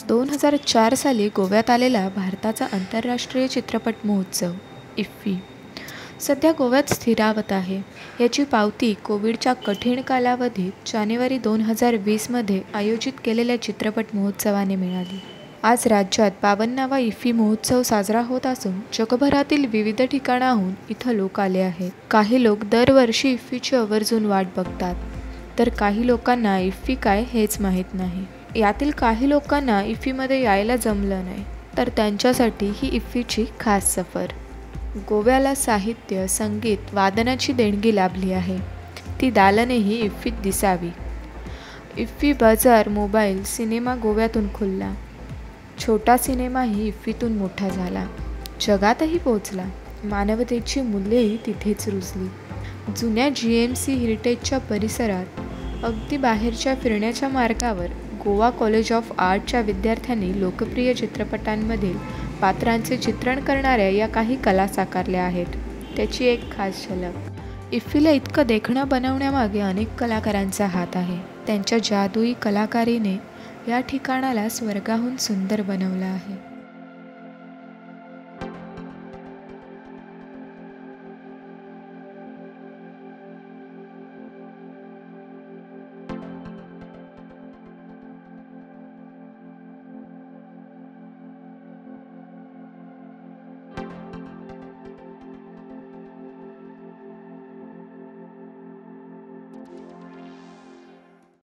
2004 साली गोव्यात आलेला भारताचा आंतरराष्ट्रीय चित्रपट महोत्सव इफ्फी सध्या गोव्यात स्थिरावत आहे. याची पावती कोविडच्या कठीण कालावधीत जानेवारी 2020मध्ये आयोजित केलेल्या चित्रपट महोत्सवाने मिळाली. आज राज्यात 52वा इफ्फी महोत्सव साजरा होत असून जगभरातील विविध ठिकाणाहून इथं लोक आले आहेत. काही लोक दरवर्षी इफ्फीची आवर्जून वाट बघतात, तर काही लोकांना इफ्फी काय हेच माहीत नाही. यातील काही लोकांना इफ्फीमध्ये यायला जमलं नाही, तर त्यांच्यासाठी ही इफ्फीची खास सफर. गोव्याला साहित्य, संगीत, वादनाची देणगी लाभली आहे. ती दालनेही इफ्फीत दिसावी. इफ्फी बाजार मोबाईल सिनेमा गोव्यातून खुलला. छोटा सिनेमाही इफ्फीतून मोठा झाला. जगातही पोचला. मानवतेची मूल्येही तिथेच रुजली. जुन्या GMC हेरिटेजच्या परिसरात अगदी बाहेरच्या फिरण्याच्या मार्गावर गोवा कॉलेज ऑफ आर्टच्या विद्यार्थ्यांनी लोकप्रिय चित्रपटांमधील पात्रांचे चित्रण करणाऱ्या या काही कला साकारल्या आहेत. त्याची एक खास झलक. इफ्फीला इतकं देखणं बनवण्यामागे अनेक कलाकारांचा हात आहे. त्यांच्या जादुई कलाकारीने या ठिकाणाला स्वर्गाहून सुंदर बनवलं आहे.